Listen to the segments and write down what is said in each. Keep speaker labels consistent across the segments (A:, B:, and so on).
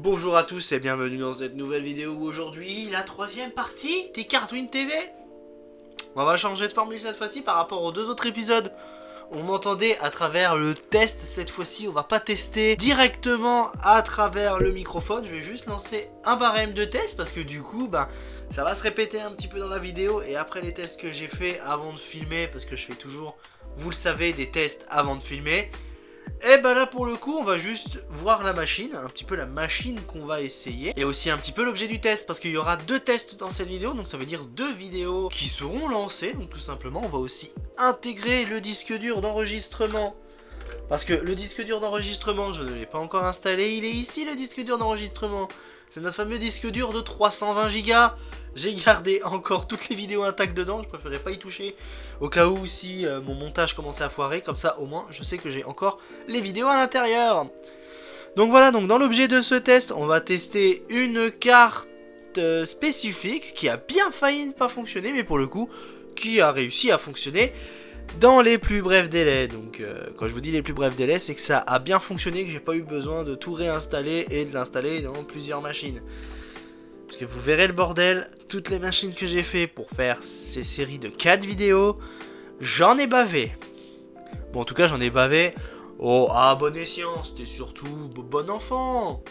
A: Bonjour à tous et bienvenue dans cette nouvelle vidéo où aujourd'hui, la troisième partie des cartes WinTV. On va changer de formule cette fois-ci par rapport aux deux autres épisodes. On m'entendait à travers le test cette fois-ci, on va pas tester directement à travers le microphone. Je vais juste lancer un barème de test parce que du coup, ça va se répéter un petit peu dans la vidéo. Et après les tests que j'ai fait avant de filmer, parce que je fais toujours, vous le savez, des tests avant de filmer. Et là pour le coup on va juste voir la machine, un petit peu la machine qu'on va essayer. Et aussi un petit peu l'objet du test, parce qu'il y aura deux tests dans cette vidéo. Donc ça veut dire deux vidéos qui seront lancées. Donc tout simplement on va aussi intégrer le disque dur d'enregistrement. Parce que le disque dur d'enregistrement je ne l'ai pas encore installé. Il est ici le disque dur d'enregistrement. C'est notre fameux disque dur de 320 Go. J'ai gardé encore toutes les vidéos intactes dedans, je préférais pas y toucher au cas où si mon montage commençait à foirer, comme ça au moins je sais que j'ai encore les vidéos à l'intérieur. Donc voilà, donc dans l'objet de ce test, on va tester une carte spécifique qui a bien failli ne pas fonctionner, mais pour le coup, qui a réussi à fonctionner dans les plus brefs délais. Donc quand je vous dis les plus brefs délais, c'est que ça a bien fonctionné, que j'ai pas eu besoin de tout réinstaller et de l'installer dans plusieurs machines. Parce que vous verrez le bordel, toutes les machines que j'ai fait pour faire ces séries de 4 vidéos, j'en ai bavé. Bon, en tout cas, j'en ai bavé à bon escient, c'était surtout bon enfant.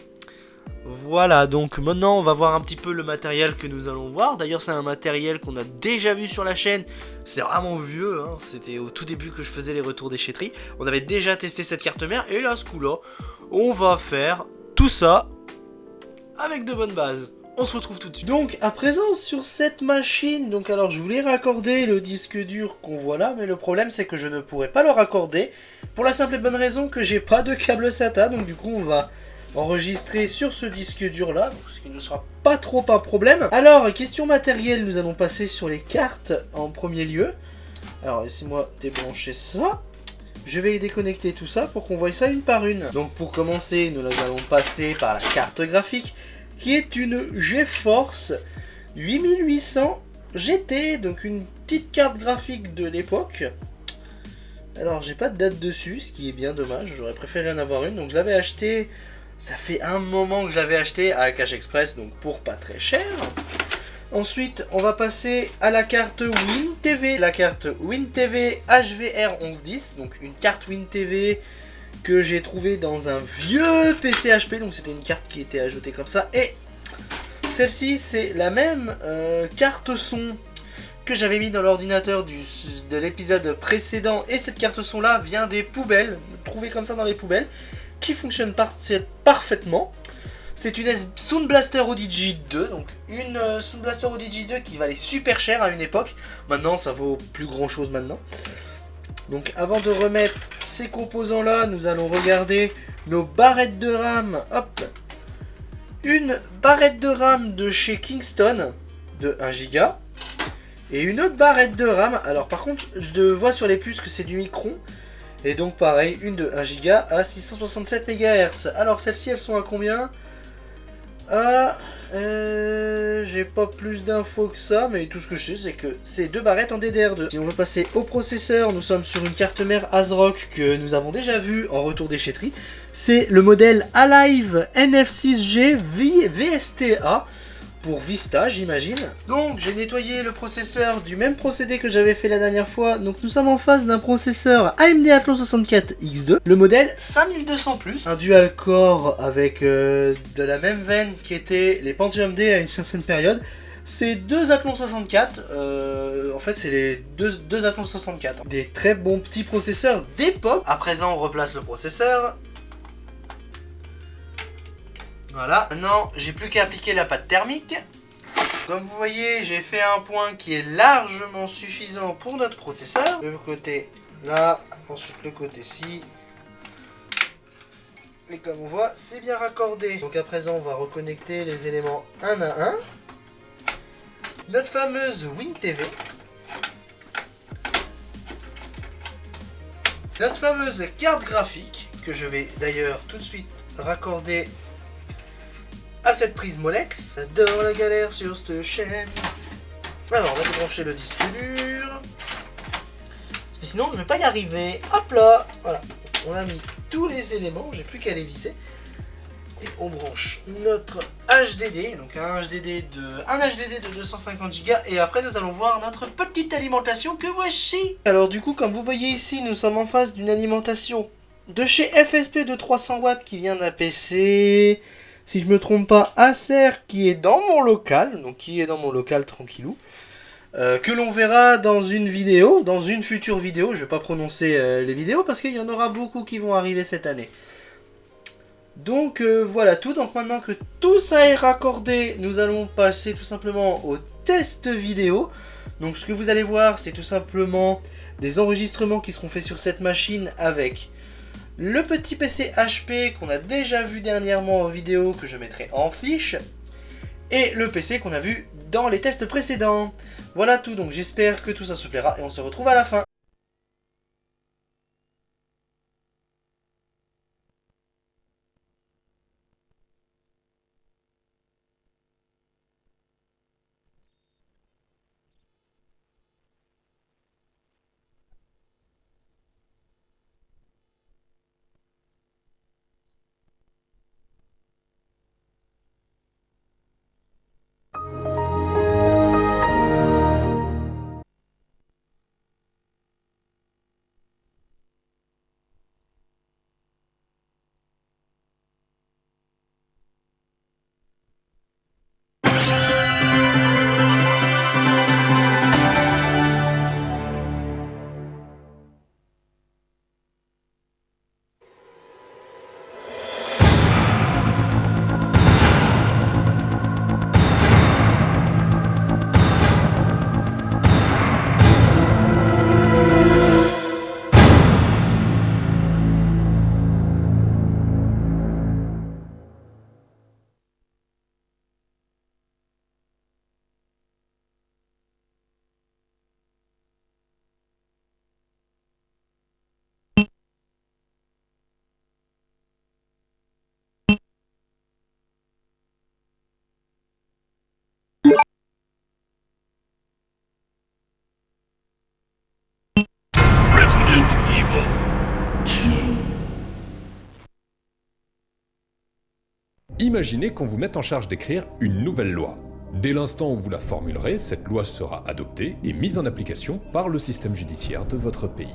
A: Voilà, donc maintenant, on va voir un petit peu le matériel que nous allons voir. D'ailleurs, c'est un matériel qu'on a déjà vu sur la chaîne. C'est vraiment vieux, hein. C'était au tout début que je faisais les retours déchetterie. On avait déjà testé cette carte mère, et là, ce coup-là, on va faire tout ça avec de bonnes bases. On se retrouve tout de suite. Donc à présent sur cette machine, donc alors je voulais raccorder le disque dur qu'on voit là, mais le problème c'est que je ne pourrais pas le raccorder pour la simple et bonne raison que j'ai pas de câble SATA. Donc du coup on va enregistrer sur ce disque dur là, ce qui ne sera pas trop un problème. Alors question matérielle, nous allons passer sur les cartes en premier lieu. Alors laissez-moi débrancher ça. Je vais déconnecter tout ça pour qu'on voie ça une par une. Donc pour commencer, nous allons passer par la carte graphique, qui est une GeForce 8800 GT, donc une petite carte graphique de l'époque. Alors j'ai pas de date dessus, ce qui est bien dommage, j'aurais préféré en avoir une. Donc je l'avais acheté, ça fait un moment que je l'avais acheté à Cash Express, donc pour pas très cher. Ensuite on va passer à la carte WinTV, la carte WinTV HVR1110, donc une carte WinTV que j'ai trouvé dans un vieux PC HP, donc c'était une carte qui était ajoutée comme ça. Et celle-ci c'est la même carte son que j'avais mis dans l'ordinateur de l'épisode précédent, et cette carte son là vient des poubelles, trouvée comme ça dans les poubelles, qui fonctionne parfaitement. C'est une Sound Blaster ODG 2, donc une Sound Blaster ODG 2 qui valait super cher à une époque. Maintenant ça vaut plus grand chose maintenant. Donc avant de remettre ces composants là, nous allons regarder nos barrettes de RAM. Hop, une barrette de RAM de chez Kingston de 1 Go. Et une autre barrette de RAM. Alors par contre je vois sur les puces que c'est du Micron. Et donc pareil, une de 1 Go à 667 MHz. Alors celles-ci elles sont à combien? J'ai pas plus d'infos que ça, mais tout ce que je sais c'est que c'est deux barrettes en DDR2. Si on veut passer au processeur, nous sommes sur une carte mère ASRock que nous avons déjà vue en retour déchetterie. C'est le modèle Alive NF6G VSTA pour Vista, j'imagine. Donc j'ai nettoyé le processeur du même procédé que j'avais fait la dernière fois. Donc nous sommes en face d'un processeur AMD Athlon 64 X2, le modèle 5200+, un dual core avec de la même veine qui était les Pentium D à une certaine période. C'est deux Athlon 64, en fait c'est les deux Athlon 64. Des très bons petits processeurs d'époque. À présent on replace le processeur. Voilà, maintenant j'ai plus qu'à appliquer la pâte thermique. Comme vous voyez, j'ai fait un point qui est largement suffisant pour notre processeur. Le côté là, ensuite le côté-ci. Et comme on voit, c'est bien raccordé. Donc à présent, on va reconnecter les éléments un à un. Notre fameuse WinTV. Notre fameuse carte graphique, que je vais d'ailleurs tout de suite raccorder à cette prise Molex. J'adore la galère sur cette chaîne. Alors on va débrancher le disque dur. Et sinon je ne vais pas y arriver. Hop là. Voilà. On a mis tous les éléments, j'ai plus qu'à les visser. Et on branche notre HDD, donc un HDD de 250 Go. Et après nous allons voir notre petite alimentation que voici. Alors du coup, comme vous voyez ici, nous sommes en face d'une alimentation de chez FSP de 300 watts qui vient d'un PC, si je me trompe pas, Acer, qui est dans mon local, donc qui est dans mon local tranquillou. Que l'on verra dans une vidéo, dans une future vidéo. Je vais pas prononcer les vidéos parce qu'il y en aura beaucoup qui vont arriver cette année. Donc voilà tout. Donc maintenant que tout ça est raccordé, nous allons passer tout simplement au test vidéo. Donc ce que vous allez voir, c'est tout simplement des enregistrements qui seront faits sur cette machine avec le petit PC HP qu'on a déjà vu dernièrement en vidéo, que je mettrai en fiche, et le PC qu'on a vu dans les tests précédents. Voilà tout, donc j'espère que tout ça se plaira et on se retrouve à la fin.
B: Imaginez qu'on vous mette en charge d'écrire une nouvelle loi. Dès l'instant où vous la formulerez, cette loi sera adoptée et mise en application par le système judiciaire de votre pays.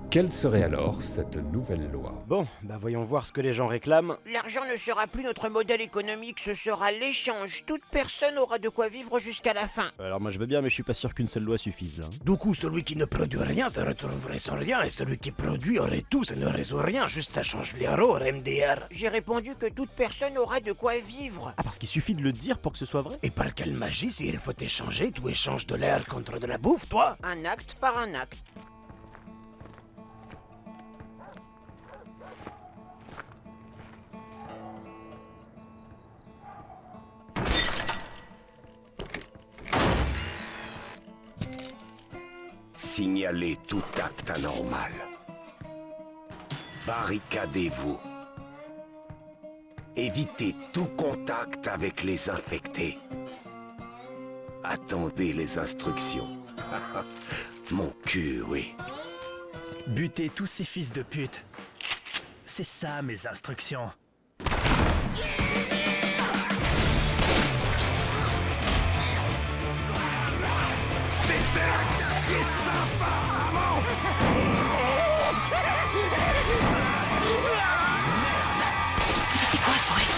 B: Quelle serait alors cette nouvelle loi?
C: Bon, bah voyons voir ce que les gens réclament.
D: L'argent ne sera plus notre modèle économique, ce sera l'échange. Toute personne aura de quoi vivre jusqu'à la fin.
C: Alors moi je veux bien, mais je suis pas sûr qu'une seule loi suffise là.
E: Du coup, celui qui ne produit rien se retrouverait sans rien, et celui qui produit aurait tout, ça ne résout rien, juste ça change l'euro, MDR.
D: J'ai répondu que toute personne aura de quoi vivre.
C: Ah, parce qu'il suffit de le dire pour que ce soit vrai?
E: Et par quelle magie, s'il faut échanger, tu échanges de l'air contre de la bouffe, toi?
D: Un acte par un acte.
F: Signalez tout acte anormal. Barricadez-vous. Évitez tout contact avec les infectés. Attendez les instructions. Mon cul, oui.
G: Butez tous ces fils de pute. C'est ça mes instructions.
F: C'était un quartier sympa avant.
H: C'était quoi ce bruit?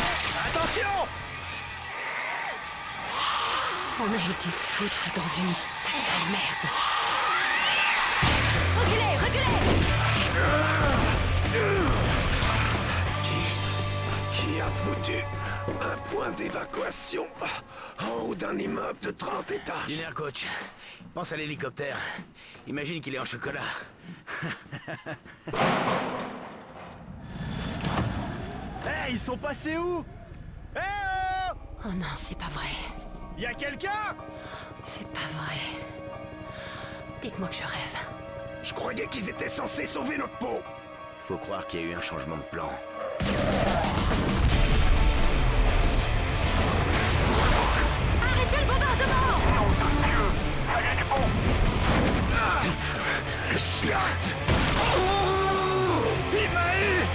G: Attention!
H: On a été se foutre dans une sacrée merde. Reculez, reculez!
F: Qui a foutu un point d'évacuation en haut d'un immeuble de 30 étages?
G: Dîner, coach. Pense à l'hélicoptère. Imagine qu'il est en chocolat. Hey, ils sont passés où? Eh oh!
H: Oh non, c'est pas vrai.
G: Y'a quelqu'un?
H: C'est pas vrai. Dites-moi que je rêve.
F: Je croyais qu'ils étaient censés sauver notre peau.
G: Faut croire qu'il y a eu un changement de plan.
H: Arrêtez le bombardement!
F: Que chiate!
G: Il m'a eu!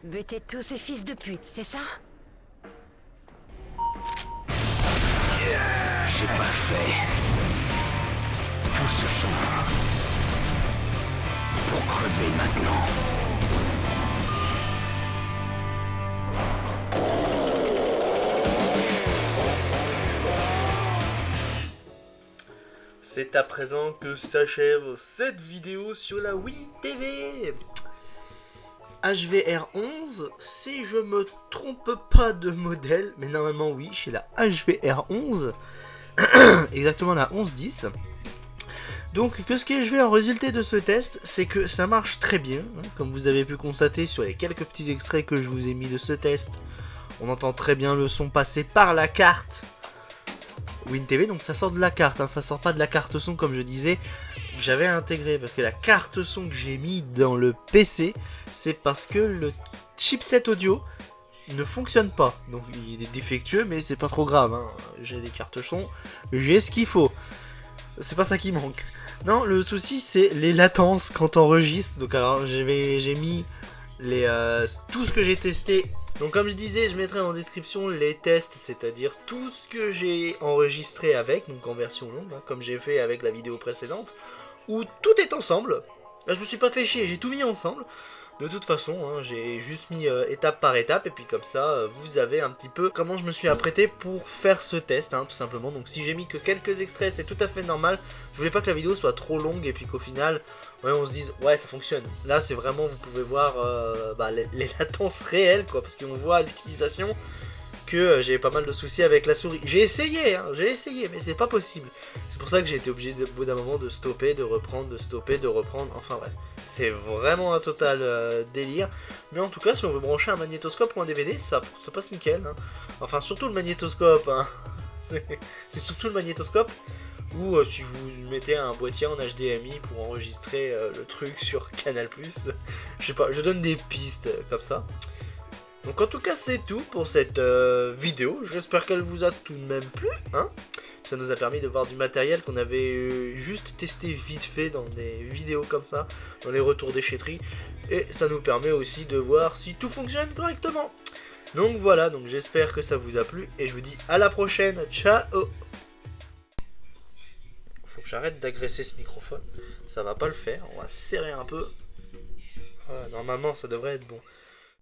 H: Buter tous ces fils de pute, c'est ça?
F: J'ai pas fait tout ce chemin pour crever maintenant.
A: C'est à présent que s'achève cette vidéo sur la Wii TV. HVR11, si je me trompe pas de modèle, mais normalement oui, chez la HVR11, exactement la 1110. Donc que ce que je vais en résulter de ce test, c'est que ça marche très bien, hein, comme vous avez pu constater sur les quelques petits extraits que je vous ai mis de ce test. On entend très bien le son passer par la carte WinTV, donc ça sort de la carte, hein, ça sort pas de la carte son comme je disais, j'avais intégré, parce que la carte son que j'ai mis dans le PC, c'est parce que le chipset audio ne fonctionne pas, donc il est défectueux, mais c'est pas trop grave, hein. J'ai des cartes son, j'ai ce qu'il faut, c'est pas ça qui manque. Non, le souci c'est les latences quand on enregistre, donc alors j'ai mis tout ce que j'ai testé. Donc comme je disais, je mettrai en description les tests, c'est-à-dire tout ce que j'ai enregistré avec, donc en version longue, hein, comme j'ai fait avec la vidéo précédente, où tout est ensemble. Là, je me suis pas fait chier, j'ai tout mis ensemble. De toute façon, hein, j'ai juste mis étape par étape, et puis comme ça, vous avez un petit peu comment je me suis apprêté pour faire ce test, hein, tout simplement. Donc si j'ai mis que quelques extraits, c'est tout à fait normal. Je voulais pas que la vidéo soit trop longue, et puis qu'au final, ouais, on se dise, ouais, ça fonctionne. Là, c'est vraiment, vous pouvez voir les latences réelles, quoi, parce qu'on voit à l'utilisation que j'ai pas mal de soucis avec la souris. J'ai essayé, mais c'est pas possible. C'est pour ça que j'ai été obligé au bout d'un moment de stopper, de reprendre, de stopper, de reprendre. Enfin bref, c'est vraiment un total délire. Mais en tout cas, si on veut brancher un magnétoscope ou un DVD, ça passe nickel, hein. Enfin, surtout le magnétoscope, hein. C'est surtout le magnétoscope. Ou si vous mettez un boîtier en HDMI pour enregistrer le truc sur Canal+. Je sais pas, je donne des pistes comme ça. Donc en tout cas c'est tout pour cette vidéo, j'espère qu'elle vous a tout de même plu, hein. Ça nous a permis de voir du matériel qu'on avait juste testé vite fait dans des vidéos comme ça, dans les retours déchetterie, et ça nous permet aussi de voir si tout fonctionne correctement. Donc voilà, donc j'espère que ça vous a plu, et je vous dis à la prochaine, ciao. Faut que j'arrête d'agresser ce microphone, ça va pas le faire, on va serrer un peu. Voilà, normalement ça devrait être bon.